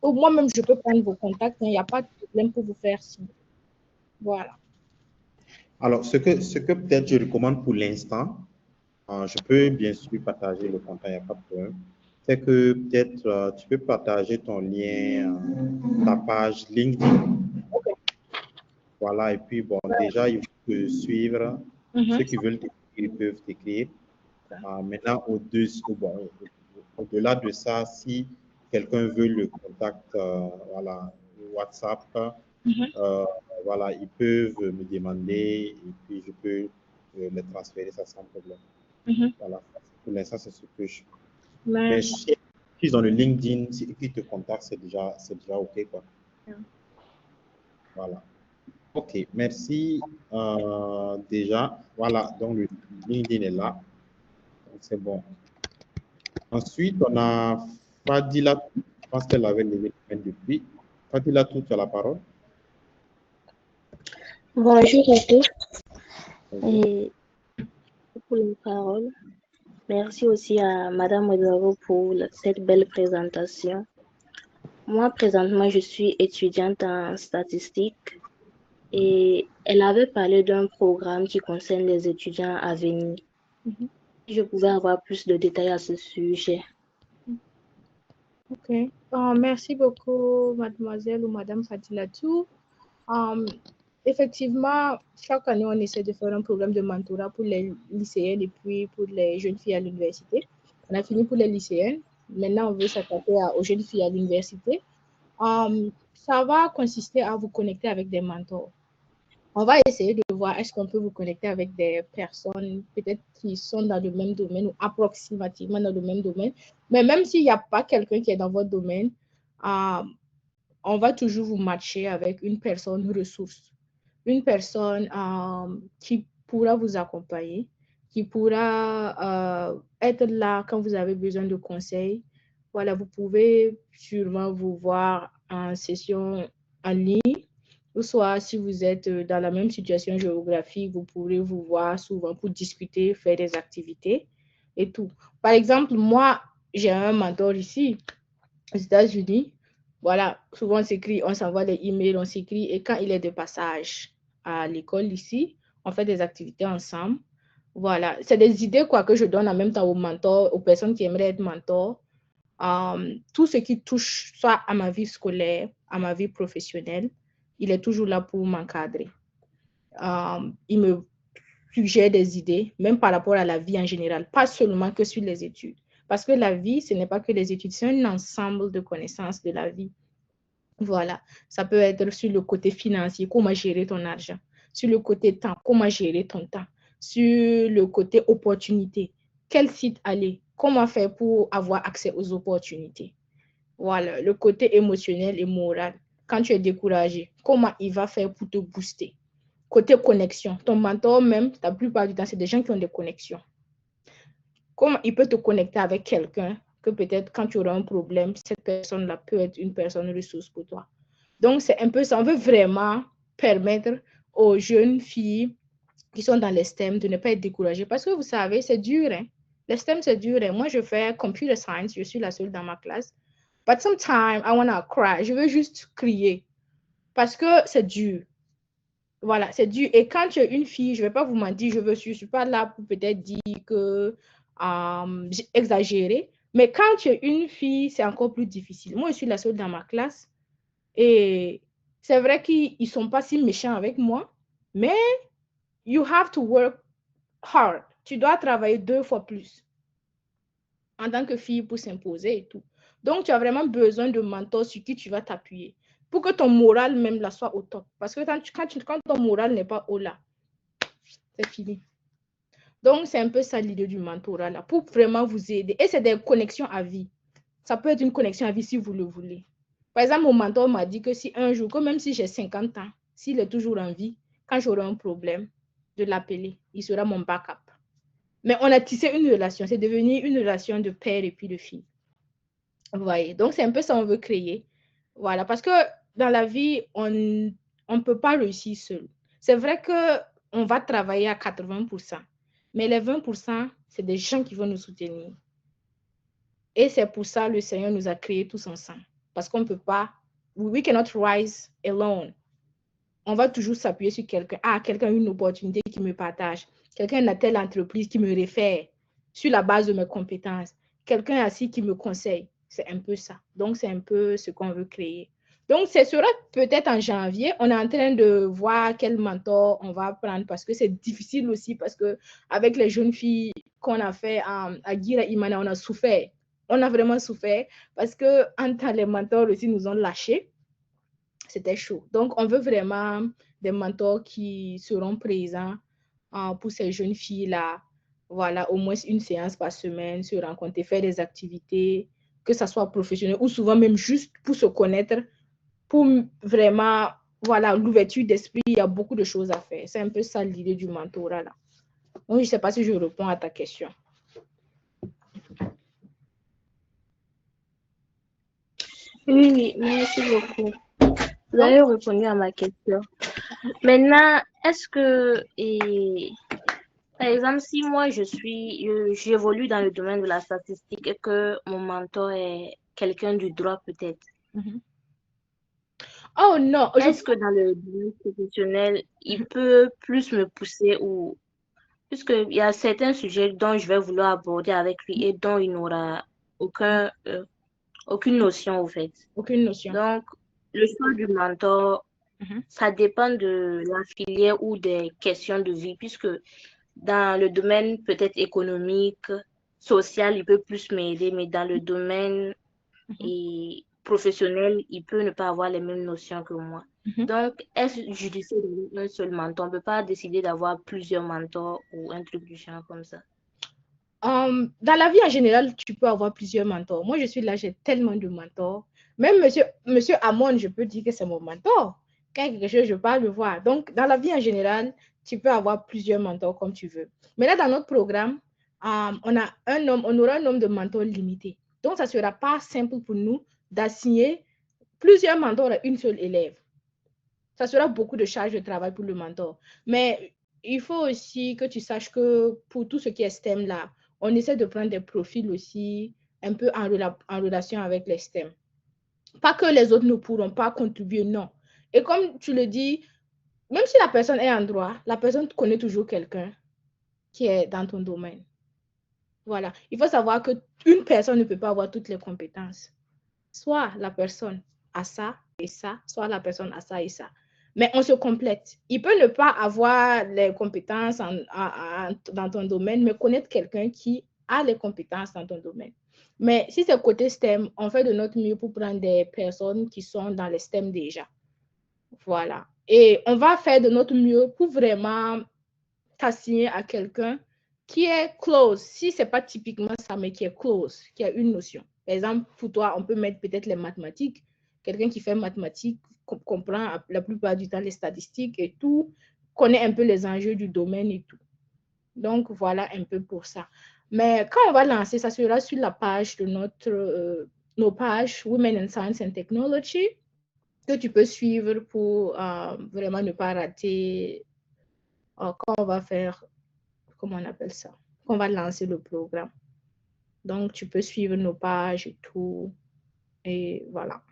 Moi-même, je peux prendre vos contacts. Il n'y a pas de problème pour vous faire signe. Voilà. Alors, ce que peut-être je recommande pour l'instant, je peux bien sûr partager le contact, il n'y a pas de problème. C'est que peut-être tu peux partager ton lien, ta page LinkedIn. Voilà, et puis bon, déjà, il faut te suivre. Ceux qui veulent t'écrire, ils peuvent t'écrire. Maintenant, au-delà de ça, si quelqu'un veut le contact, voilà, WhatsApp, voilà, ils peuvent me demander et puis je peux les transférer, ça sans problème. Voilà, pour l'instant, c'est ce que je. Mais si ils ont le LinkedIn, si ils te contactent, c'est déjà OK, quoi. Voilà. OK, merci. Déjà, voilà, donc le LinkedIn est là. Donc, c'est bon. Ensuite, on a Fadila. Je pense qu'elle avait levé la main depuis. Fadila, tu as la parole. Bonjour à tous et pour les paroles. Merci aussi à Madame Ouedraogo pour cette belle présentation. Moi, présentement, je suis étudiante en statistique et elle avait parlé d'un programme qui concerne les étudiants à venir. Je pouvais avoir plus de détails à ce sujet. OK. Merci beaucoup, mademoiselle ou madame Fatilatou. Effectivement, chaque année, on essaie de faire un programme de mentorat pour les lycéennes et puis pour les jeunes filles à l'université. On a fini pour les lycéennes. Maintenant, on veut s'attaquer aux jeunes filles à l'université. Ça va consister à vous connecter avec des mentors. On va essayer de voir est-ce qu'on peut vous connecter avec des personnes peut-être qui sont dans le même domaine ou approximativement dans le même domaine. Mais même s'il n'y a pas quelqu'un qui est dans votre domaine, on va toujours vous matcher avec une personne ressource, une personne qui pourra vous accompagner, qui pourra être là quand vous avez besoin de conseils. Voilà, vous pouvez sûrement vous voir en session en ligne, ou soit si vous êtes dans la même situation géographique, vous pourrez vous voir souvent pour discuter, faire des activités et tout. Par exemple, moi, j'ai un mentor ici aux États-Unis. Voilà, souvent on s'écrit, on s'envoie des emails, on s'écrit, et quand il est de passage à l'école ici, on fait des activités ensemble. Voilà, c'est des idées quoi que je donne en même temps aux mentors, aux personnes qui aimeraient être mentors. Tout ce qui touche soit à ma vie scolaire, à ma vie professionnelle, il est toujours là pour m'encadrer. Il me suggère des idées, même par rapport à la vie en général, pas seulement que sur les études. Parce que la vie, ce n'est pas que les études, c'est un ensemble de connaissances de la vie. Voilà, ça peut être sur le côté financier, comment gérer ton argent, sur le côté temps, comment gérer ton temps, sur le côté opportunité, quel site aller, comment faire pour avoir accès aux opportunités. Voilà, le côté émotionnel et moral, quand tu es découragé, comment il va faire pour te booster. Côté connexion, ton mentor même, la plupart du temps, c'est des gens qui ont des connexions. Comment il peut te connecter avec quelqu'un que peut-être quand tu auras un problème, cette personne-là peut être une personne ressource pour toi. Donc, c'est un peu ça. On veut vraiment permettre aux jeunes filles qui sont dans les STEM de ne pas être découragées. Parce que vous savez, c'est dur. Hein? Les STEM, c'est dur. Hein? Moi, je fais computer science. Je suis la seule dans ma classe. But sometimes, I want to cry. Je veux juste crier. Parce que c'est dur. Voilà, c'est dur. Et quand tu es une fille, je ne vais pas vous mentir, je ne suis pas là pour peut-être dire que j'ai exagéré. Mais quand tu es une fille, c'est encore plus difficile. Moi, je suis la seule dans ma classe. Et c'est vrai qu'ils ne sont pas si méchants avec moi. Mais you have to work hard. Tu dois travailler 2 fois plus en tant que fille pour s'imposer et tout. Donc, tu as vraiment besoin de mentors sur qui tu vas t'appuyer pour que ton moral même là soit au top. Parce que quand ton moral n'est pas haut là, c'est fini. Donc, c'est un peu ça l'idée du mentorat là, pour vraiment vous aider. Et c'est des connexions à vie. Ça peut être une connexion à vie si vous le voulez. Par exemple, mon mentor m'a dit que si un jour, que même si j'ai 50 ans, s'il est toujours en vie, quand j'aurai un problème, de l'appeler. Il sera mon backup. Mais on a tissé une relation. C'est devenu une relation de père et puis de fille. Vous voyez? Donc, c'est un peu ça qu'on veut créer. Voilà. Parce que dans la vie, on ne peut pas réussir seul. C'est vrai qu'on va travailler à 80%. Mais les 20%, c'est des gens qui vont nous soutenir. Et c'est pour ça que le Seigneur nous a créés tous ensemble. Parce qu'on ne peut pas, we cannot rise alone. on va toujours s'appuyer sur quelqu'un. Ah, quelqu'un a une opportunité qui me partage. Quelqu'un a telle entreprise qui me réfère sur la base de mes compétences. Quelqu'un assis qui me conseille. C'est un peu ça. Donc, c'est un peu ce qu'on veut créer. Donc, ce sera peut-être en janvier. On est en train de voir quel mentor on va prendre parce que c'est difficile aussi parce que avec les jeunes filles qu'on a fait à Gira Imana, on a souffert. On a vraiment souffert parce que en temps, les mentors aussi nous ont lâchés. C'était chaud. Donc, on veut vraiment des mentors qui seront présents pour ces jeunes filles-là. Voilà, au moins une séance par semaine, se rencontrer, faire des activités, que ça soit professionnel ou souvent même juste pour se connaître, pour vraiment, voilà, l'ouverture d'esprit, il y a beaucoup de choses à faire. C'est un peu ça l'idée du mentorat là. Donc, je ne sais pas si je réponds à ta question. Oui, merci beaucoup. Vous avez répondu à ma question. Maintenant, est-ce que, par exemple, si moi j'évolue dans le domaine de la statistique et que mon mentor est quelqu'un du droit peut-être, Oh non, est-ce que dans le domaine professionnel, il peut plus me pousser ou puisqu'il y a certains sujets dont je vais vouloir aborder avec lui et dont il n'aura aucune notion au fait. Aucune notion. Donc, le choix du mentor, ça dépend de la filière ou des questions de vie, puisque dans le domaine peut-être économique, social, il peut plus m'aider, mais dans le domaine professionnel, il peut ne pas avoir les mêmes notions que moi. Donc, est-ce judicieux d'avoir un seul mentor? On ne peut pas décider d'avoir plusieurs mentors ou un truc du genre comme ça. Dans la vie en général, tu peux avoir plusieurs mentors. Moi, je suis là, j'ai tellement de mentors. Même monsieur Amon, je peux dire que c'est mon mentor. Quand quelque chose, je parle le voir. Donc, dans la vie en général, tu peux avoir plusieurs mentors comme tu veux. Mais là, dans notre programme, on aura un nombre de mentors limité. Donc, ça ne sera pas simple pour nous d'assigner plusieurs mentors à une seule élève. Ça sera beaucoup de charge de travail pour le mentor. Mais il faut aussi que tu saches que pour tout ce qui est STEM là, on essaie de prendre des profils aussi un peu en relation avec les STEM. Pas que les autres ne pourront pas contribuer, non. Et comme tu le dis, même si la personne est en droit, la personne connaît toujours quelqu'un qui est dans ton domaine. Voilà. Il faut savoir qu'une personne ne peut pas avoir toutes les compétences. Soit la personne a ça et ça, soit la personne a ça et ça. Mais on se complète. Il peut ne pas avoir les compétences dans ton domaine, mais connaître quelqu'un qui a les compétences dans ton domaine. Mais si c'est côté STEM, on fait de notre mieux pour prendre des personnes qui sont dans les STEM déjà. Voilà. Et on va faire de notre mieux pour vraiment t'assigner à quelqu'un qui est close. Si ce n'est pas typiquement ça, mais qui est close, qui a une notion. Par exemple, pour toi, on peut mettre peut-être les mathématiques. Quelqu'un qui fait mathématiques comprend la plupart du temps les statistiques et tout, connaît un peu les enjeux du domaine et tout. Donc, voilà un peu pour ça. Mais quand on va lancer, ça sera sur la page de nos pages Women in Science and Technology que tu peux suivre pour vraiment ne pas rater quand on va faire, comment on appelle ça, qu'on va lancer le programme. Donc, tu peux suivre nos pages et tout. Et voilà.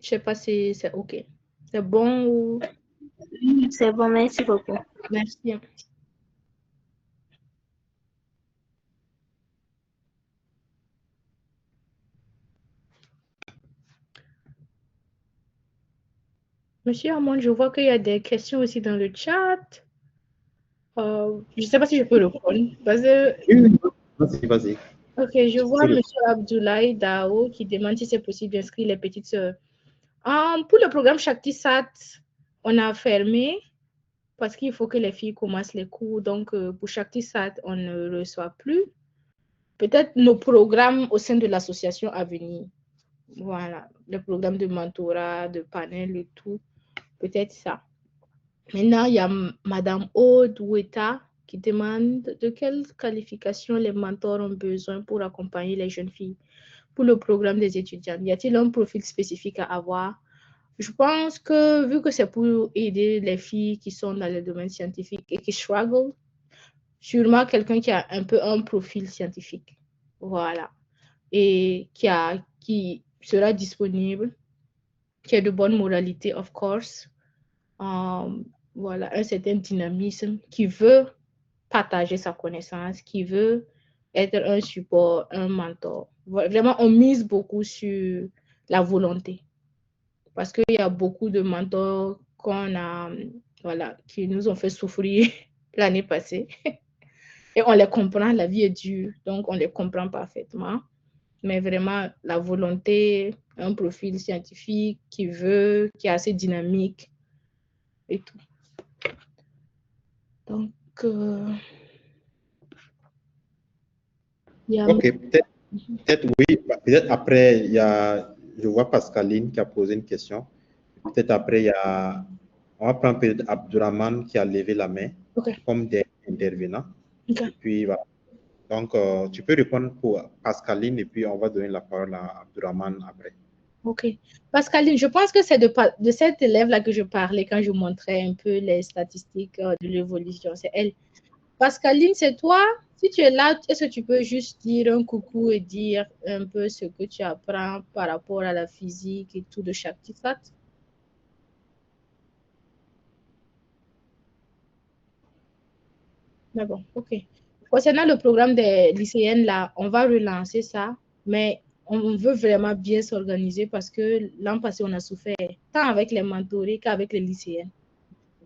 Je sais pas si c'est OK. C'est bon ou... C'est bon, merci beaucoup. Merci. Monsieur Armand, je vois qu'il y a des questions aussi dans le chat. Je ne sais pas si je peux répondre. Vas-y. Ok, je vois monsieur Abdoulaye Dao qui demande si c'est possible d'inscrire les petites sœurs. Pour le programme Shakti-Sat, on a fermé parce qu'il faut que les filles commencent les cours. Donc, pour Shakti-Sat, on ne reçoit plus. Peut-être nos programmes au sein de l'association à venir. Voilà, le programme de mentorat, de panel et tout. Peut-être ça. Maintenant, il y a Madame Aude Oueta qui demande de quelles qualifications les mentors ont besoin pour accompagner les jeunes filles pour le programme des étudiants. Y a-t-il un profil spécifique à avoir? Je pense que vu que c'est pour aider les filles qui sont dans le domaine scientifique et qui struggle, sûrement quelqu'un qui a un peu un profil scientifique. Voilà. Et qui sera disponible qui est de bonne moralité, of course. Voilà, un certain dynamisme, qui veut partager sa connaissance, qui veut être un support, un mentor. Vraiment, on mise beaucoup sur la volonté. Parce qu'il y a beaucoup de mentors qu'on a, voilà, qui nous ont fait souffrir l'année passée. Et on les comprend, la vie est dure, donc on les comprend parfaitement. Mais vraiment, la volonté, un profil scientifique qui est assez dynamique et tout. Donc, Ok, peut-être oui. Peut-être après, je vois Pascaline qui a posé une question. Peut-être après, on va prendre peut-être Abdurrahman qui a levé la main comme intervenant. Et puis, voilà. Donc, tu peux répondre pour Pascaline et puis on va donner la parole à Abdurrahman après. Ok. Pascaline, je pense que c'est de cette élève-là que je parlais quand je montrais un peu les statistiques de l'évolution. C'est elle. Pascaline, c'est toi? Si tu es là, est-ce que tu peux juste dire un coucou et dire un peu ce que tu apprends par rapport à la physique et tout de chaque TIFAT? D'accord, ok. Concernant le programme des lycéennes, là, on va relancer ça, mais on veut vraiment bien s'organiser parce que l'an passé, on a souffert tant avec les mentorés qu'avec les lycéennes.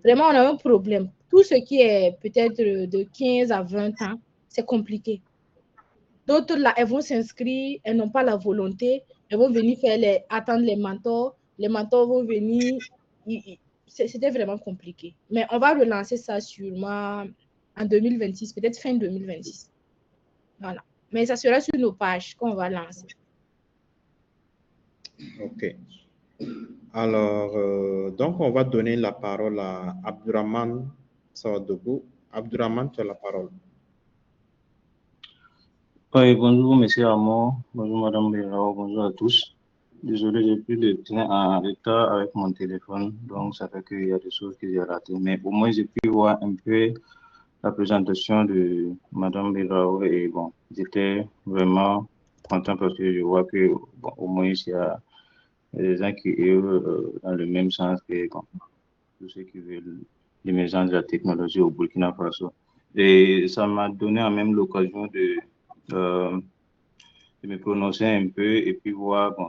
Vraiment, on a un problème. Tout ce qui est peut-être de 15 à 20 ans, c'est compliqué. D'autres, là, elles vont s'inscrire, elles n'ont pas la volonté, elles vont venir attendre les mentors vont venir. C'était vraiment compliqué. Mais on va relancer ça sûrement en 2026, peut-être fin 2026. Voilà. Mais ça sera sur nos pages qu'on va lancer. Ok. Alors, donc, on va donner la parole à Abdurrahman Sawadougou. Abdurrahman, tu as la parole. Oui, bonjour, monsieur Armand. Bonjour, madame Bérao. Bonjour à tous. Désolé, j'ai plus de train en retard avec mon téléphone, donc ça fait qu'il y a des choses que j'ai ratées. Mais au moins, j'ai pu voir un peu la présentation de madame Bérao et bon, j'étais vraiment content parce que je vois que bon, au moins, il y a des gens qui œuvrent dans le même sens que bon, tous ceux qui veulent l'émergence de la technologie au Burkina Faso. Et ça m'a donné en même l'occasion de me prononcer un peu et puis voir bon,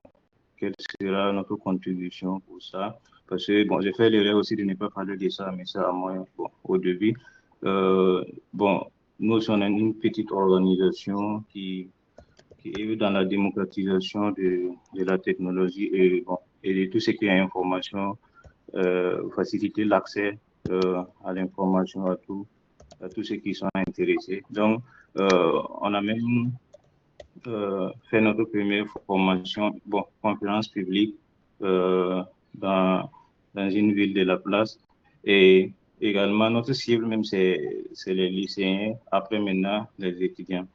quelle sera notre contribution pour ça. Parce que bon, j'ai fait l'erreur aussi de ne pas parler de ça, mais ça à moi bon, au début. Bon, nous on une petite organisation qui est dans la démocratisation de la technologie et, bon, et de tout ce qui est information, faciliter l'accès à l'information à tous ceux qui sont intéressés. Donc, on a même fait notre première formation, bon, conférence publique dans une ville de la place. Et également, notre cible même, c'est les lycéens, après maintenant, les étudiants.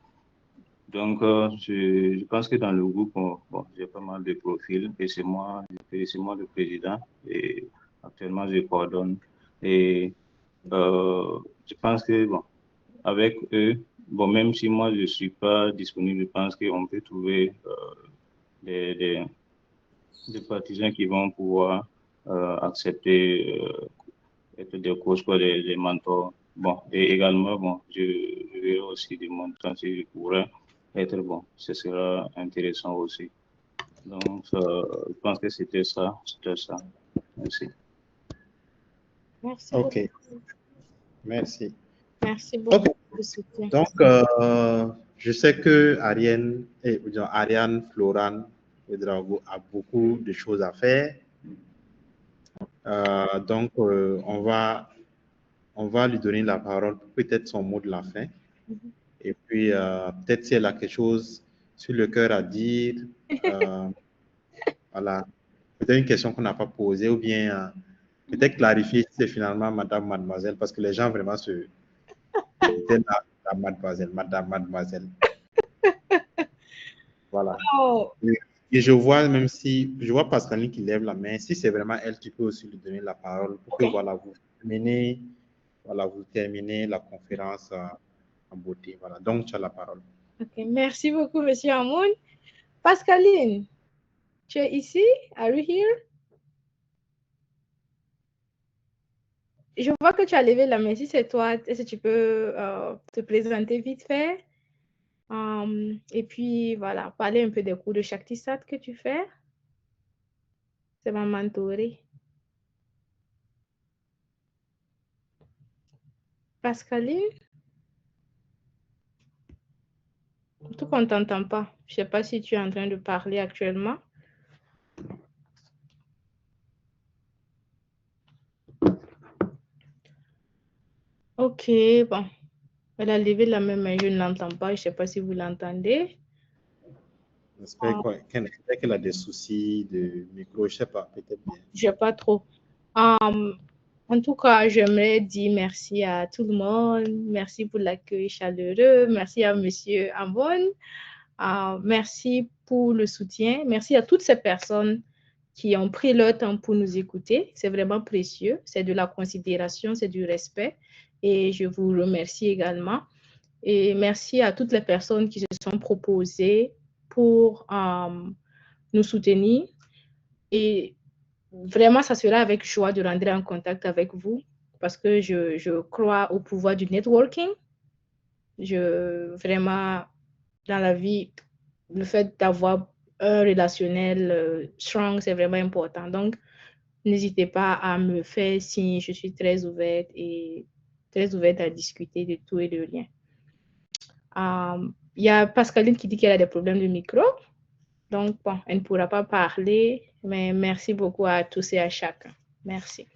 Donc, je pense que dans le groupe, bon, j'ai pas mal de profils et c'est moi le président et actuellement, je coordonne. Et je pense que, bon, avec eux, bon, même si moi je ne suis pas disponible, je pense qu'on peut trouver des partisans qui vont pouvoir accepter être des coachs, quoi, des mentors. Bon, et également, bon, je vais aussi des montants si je pourrais être bon. Ce sera intéressant aussi. Donc, je pense que c'était ça. Merci. Merci Ok. beaucoup. Merci. Merci beaucoup. Okay. Donc, je sais que Ariane Florent Ouedraogo a beaucoup de choses à faire. Donc, on va lui donner la parole, peut-être son mot de la fin. Et puis, peut-être si elle a quelque chose sur le cœur à dire, voilà, peut-être une question qu'on n'a pas posée, ou bien peut-être clarifier si c'est finalement madame, mademoiselle, parce que les gens vraiment c'était la mademoiselle, mademoiselle. Voilà. Oh. Et je vois, même si je vois Pascaline qui lève la main, si c'est vraiment elle, tu peux aussi lui donner la parole pour que voilà, vous terminez la conférence en beauté. Voilà. Donc, tu as la parole. Ok, merci beaucoup, monsieur Amoun. Pascaline, tu es ici? Are you here? je vois que tu as levé la main. Si c'est toi, est-ce que tu peux te présenter vite fait? Et puis, voilà, parler un peu des cours de Shaktisat que tu fais. C'est ma mentorée. Pascaline? Tout qu'on ne t'entend pas. Je ne sais pas si tu es en train de parler actuellement. Ok, bon. Elle a levé la main, mais je ne l'entends pas. Je ne sais pas si vous l'entendez. J'espère qu'elle a des soucis de micro, je ne sais pas, peut-être bien. Je ne sais pas trop. En tout cas, j'aimerais dire merci à tout le monde. Merci pour l'accueil chaleureux. Merci à Monsieur Ambon. Merci pour le soutien. Merci à toutes ces personnes qui ont pris leur temps pour nous écouter. C'est vraiment précieux. C'est de la considération, c'est du respect. Et je vous remercie également. Et merci à toutes les personnes qui se sont proposées pour nous soutenir. Et vraiment, ça sera avec joie de rentrer en contact avec vous parce que je crois au pouvoir du networking. Vraiment, dans la vie, le fait d'avoir un relationnel strong, c'est vraiment important. Donc, n'hésitez pas à me faire signe. Je suis très ouverte et très ouverte à discuter de tout et de rien. Il y a Pascaline qui dit qu'elle a des problèmes de micro. Donc, bon, elle ne pourra pas parler, mais merci beaucoup à tous et à chacun. Merci.